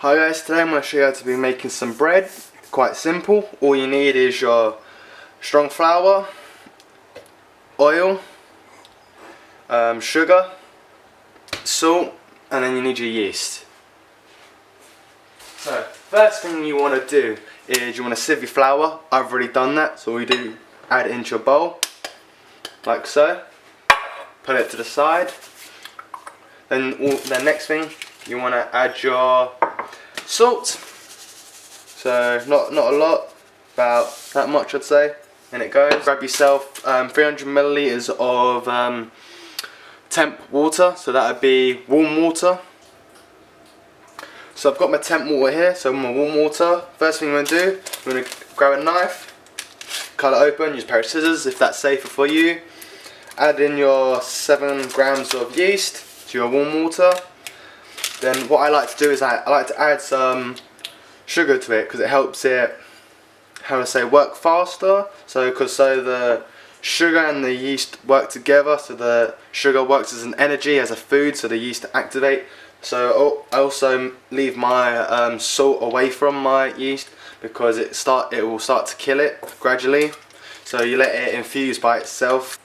Hi guys, today I'm going to show you how to be making some bread. Quite simple. All you need is your strong flour, oil, sugar, salt, and then you need your yeast. So first thing you want to do is you want to sieve your flour. I've already done that, so all you do, add it into your bowl like so. Put it to the side. Then the next thing, you want to add your salt. So not a lot, about that much I'd say. And it goes. Grab yourself 300 milliliters of temp water. So that would be warm water. So I've got my temp water here. So my warm water. First thing I'm going to do, I'm going to grab a knife, cut it open, use a pair of scissors if that's safer for you. Add in your 7 grams of yeast to your warm water. Then what I like to do is I like to add some sugar to it because it helps it, work faster. So the sugar and the yeast work together. So the sugar works as an energy, as a food, so the yeast activate. So I also leave my salt away from my yeast because it will start to kill it gradually. So you let it infuse by itself.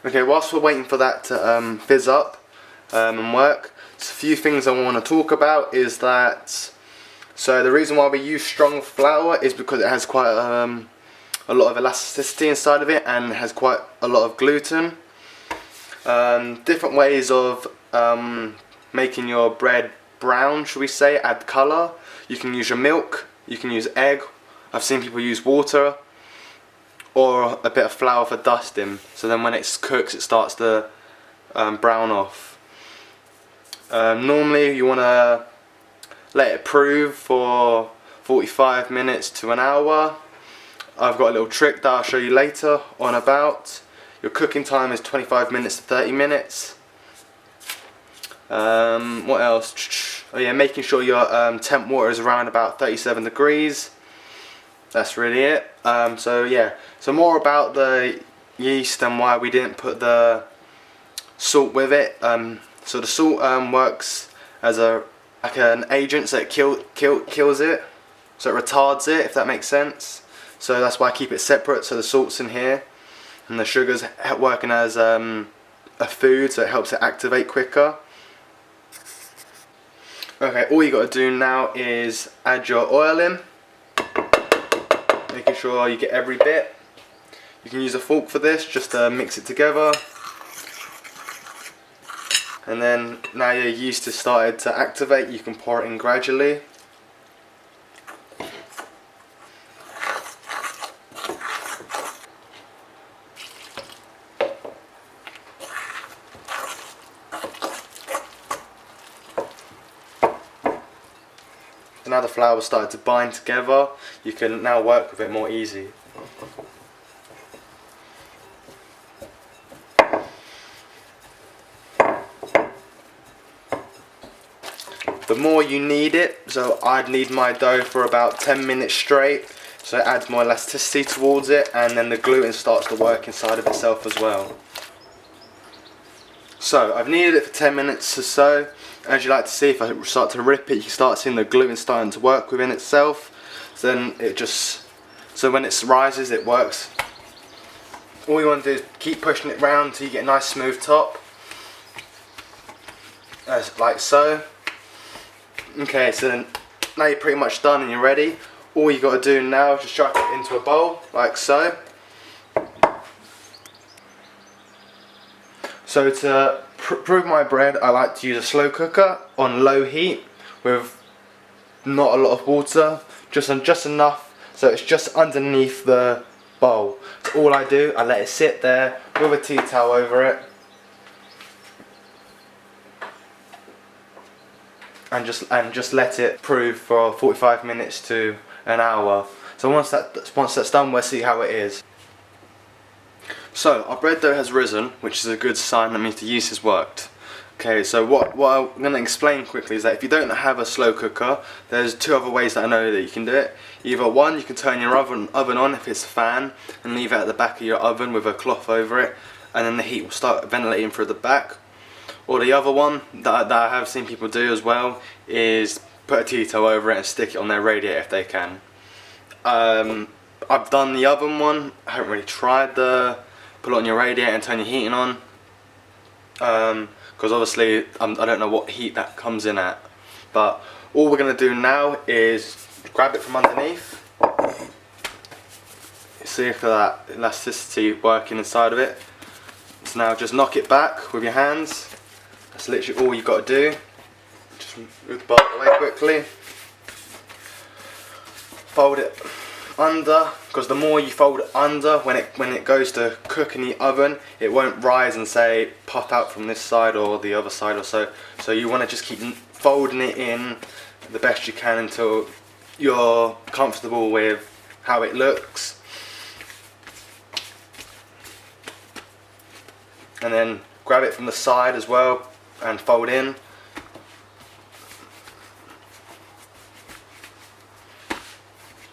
Okay, whilst we're waiting for that to fizz up and work, so a few things I want to talk about is that, so the reason why we use strong flour is because it has quite a lot of elasticity inside of it and has quite a lot of gluten. Different ways of making your bread brown, should we say, add colour. You can use your milk, you can use egg, I've seen people use water, or a bit of flour for dusting, so then when it cooks it starts to brown off. Normally you want to let it prove for 45 minutes to an hour. I've got a little trick that I'll show you later on about. Your cooking time is 25 minutes to 30 minutes. What else? Oh yeah, making sure your temp water is around about 37 degrees. That's really it. So yeah, so more about the yeast and why we didn't put the salt with it. So the salt works as like an agent, so it kills it, so it retards it, if that makes sense. So that's why I keep it separate. So the salt's in here, and the sugar's working as a food, so it helps it activate quicker. Okay, all you got to do now is add your oil in. Making sure you get every bit. You can use a fork for this just to mix it together. And then now your yeast has started to activate, you can pour it in gradually. So now the flour started to bind together, you can now work with it more easy. The more you knead it, so I'd knead my dough for about 10 minutes straight, so it adds more elasticity towards it, and then the gluten starts to work inside of itself as well. So I've kneaded it for 10 minutes or so. As you like to see, if I start to rip it, you can start seeing the gluten starting to work within itself. So then so when it rises, it works. All you want to do is keep pushing it round until you get a nice smooth top, like so. Okay, so then now you're pretty much done and you're ready. All you got to do now is just chuck it into a bowl, like so. So to prove my bread, I like to use a slow cooker on low heat with not a lot of water, just enough so it's just underneath the bowl. So all I do, I let it sit there with a tea towel over it. And just let it prove for 45 minutes to an hour. So once that's done, we'll see how it is. So our bread dough has risen, which is a good sign. That means the yeast has worked. Okay, so what I'm going to explain quickly is that if you don't have a slow cooker, there's 2 other ways that I know that you can do it. Either one, you can turn your oven on if it's a fan and leave it at the back of your oven with a cloth over it, and then the heat will start ventilating through the back. Or the other one that I have seen people do as well is put a Tito over it and stick it on their radiator if they can. I've done the oven one. I haven't really tried the put it on your radiator and turn your heating on, because obviously I don't know what heat that comes in at. But all we're going to do now is grab it from underneath. See if that elasticity working inside of it. So now just knock it back with your hands. That's literally all you've got to do. Just move the bolt away quickly. Fold it under, because the more you fold it under, when it goes to cook in the oven, it won't rise and say pop out from this side or the other side or so. So you want to just keep folding it in the best you can until you're comfortable with how it looks. And then grab it from the side as well and fold in.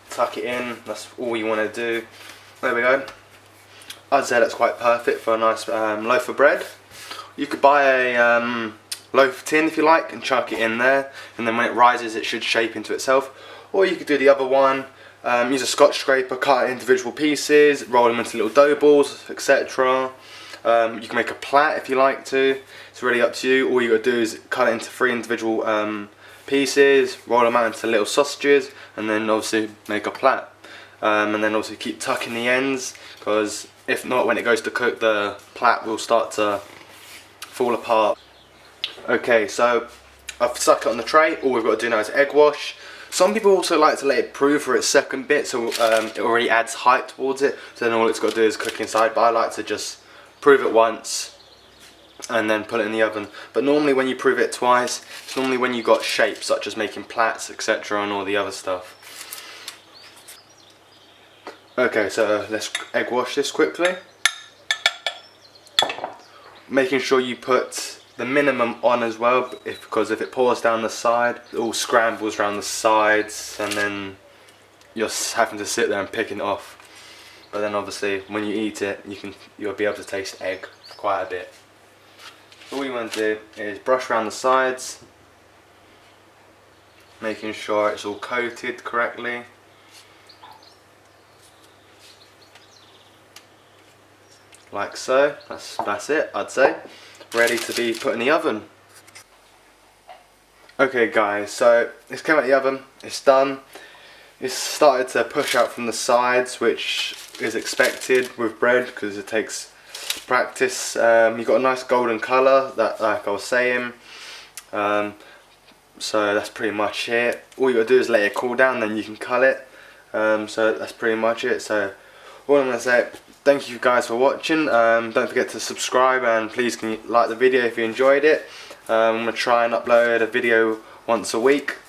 Tuck it in, that's all you want to do. There we go. I'd say that's quite perfect for a nice loaf of bread. You could buy a loaf tin if you like and chuck it in there, and then when it rises it should shape into itself. Or you could do the other one, use a Scotch scraper, cut it into individual pieces, roll them into little dough balls, etc. You can make a plait if you like to. It's really up to you. All you got to do is cut it into 3 individual pieces, roll them out into little sausages, and then obviously make a plait. And then obviously keep tucking the ends, because if not, when it goes to cook, the plait will start to fall apart. Okay, so I've stuck it on the tray. All we've got to do now is egg wash. Some people also like to let it prove for its second bit, so it already adds height towards it. So then all it's got to do is cook inside. But I like to just prove it once and then put it in the oven. But normally when you prove it twice, it's normally when you got shapes such as making plaits, etc. and all the other stuff. Okay, so let's egg wash this quickly. Making sure you put the minimum on as well, because if it pours down the side, it all scrambles around the sides and then you're having to sit there and picking it off. But then obviously when you eat it, you'll be able to taste egg quite a bit. All you want to do is brush around the sides, making sure it's all coated correctly. Like so. That's it, I'd say. Ready to be put in the oven. Okay guys, so it's come out of the oven, it's done. It's started to push out from the sides, which is expected with bread because it takes practice. You've got a nice golden colour, that like I was saying. So that's pretty much it. All you got to do is let it cool down, then you can cut it. So that's pretty much it. So all I'm going to say, thank you guys for watching. Don't forget to subscribe, and please can you like the video if you enjoyed it. I'm going to try and upload a video once a week.